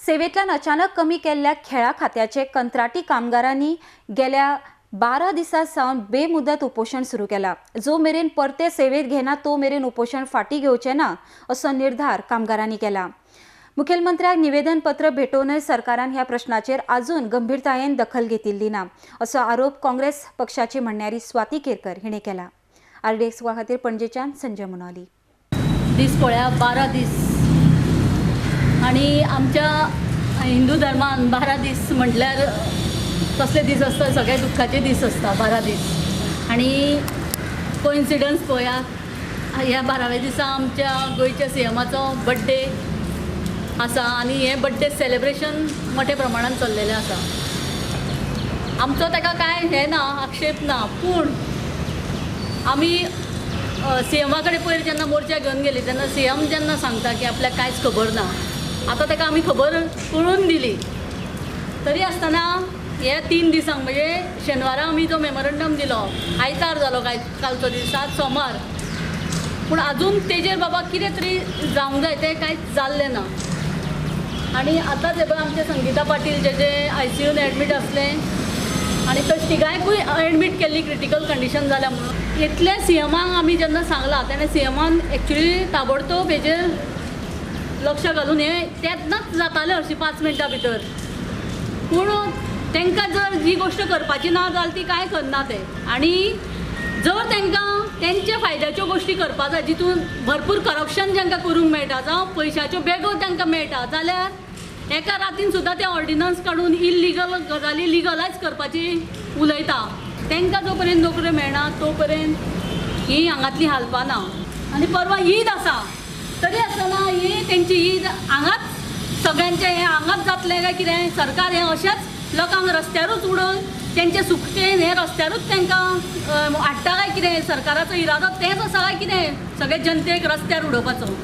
सेवेतल्यान अचानक कमी केल्ल्या खेळा खात्याचे कंत्राटी कामगारांनी गेल्या 12 दिसां सावन बेमुदत उपोषण सुरू केला। जो मेरेन परते सेवेत घेना तो मेरेन उपोषण फाटी घेवचे ना असो निर्धार कामगारांनी केला। मुखेलमंत्र्याक निवेदन पत्र भेटोवनय सरकारान ह्या प्रश्नाचेर अजून गंभीरतायेन दखल घेतिल्ली ना असो आरोप काँग्रेस पक्षाची म्हणण्यारी स्वाती केरकर हिणे केला। RDX खातीर पणजेच्यान संजय मुनाली। दीस पळया 12 दीस आणि आमच्या हिंदू धर्मान 12 दीस म्हटल्यार कसले दीस असता, सगळे दुःखाचे दीस असता 12 दीस। आणि कोइन्सिडन्स पळयात, ह्या 12व्या दिसा आमच्या गोंयच्या सीएमाचो बर्थडे आसा आणि हे बर्थडे सेलिब्रेशन मोठ्या प्रमाणात चल्लेलें आसा। आमचो ताका काय हे ना, आक्षेप ना, पूण आमी सीएमा कडेन पयर जेन्ना मोर्चा घेवन गेली तेन्ना सीएम जेन्ना सांगता की आपल्याक कांयच खबर ना, आतां ताका आमी खबर कळून दिली, तरी आसतना हे 3 दिसांक म्हणजे शेनवारा आमी जो मेमोरंडम दिलो, आयतार जालो कालचो दीस, आज सोमार, पूण आजून तेजेर बाबा कितें तरी जावंक जाय तें कांयच जाल्लें ना। आनी आतांच हे पळय आमचे संगीता पाटील जे ICUन एडमीट आसले आनी थंय तिगायकूय एडमीट केल्ली क्रिटिकल कंडिशन जाल्या म्हणून। इतले सीएमाक आमी जेन्ना सांगलां तेणें सीएमान एक्चुली ताबडतोब हेजेर लक्ष घालून हे तेन्नाच जातालें हरशीं 5 मिनटां भितर, पूण तांकां जर जी गोश्ट करपाची ना जाल्यार ती कांय करना ते। आनी जर तांकां तेंच्या फायद्याच्यो गोश्टी करपा जाय, जितून भरपूर करप्शन जांकां करूंक मेळटा जावं पयशाच्यो बॅगो तांकां मेळटा, जाल्यार एका रातीन सुद्दां ते ऑर्डिनन्स काडून इल्लिगल गजाली लिगलायज करपाची उलयता। तांकां जो पर्यंत नोकऱ्यो मेळना तो पर्यंत ही हांगातली हालपा ना। आनी परवा ईद आसा, तरी आसतना ही तेंची ईद हांगाच सगळ्यांचें हें हांगाच जातलें काय कितें? सरकार हें अशेंच लोकांक रस्त्यारूच उडोवन तेंचे सुखचें हें रस्त्यारूच तांकां हाडटा काय कितें? सरकाराचो इरादो तेंच आसा काय कितें? सगळे जनतेक रस्त्यार उडोवपाचो।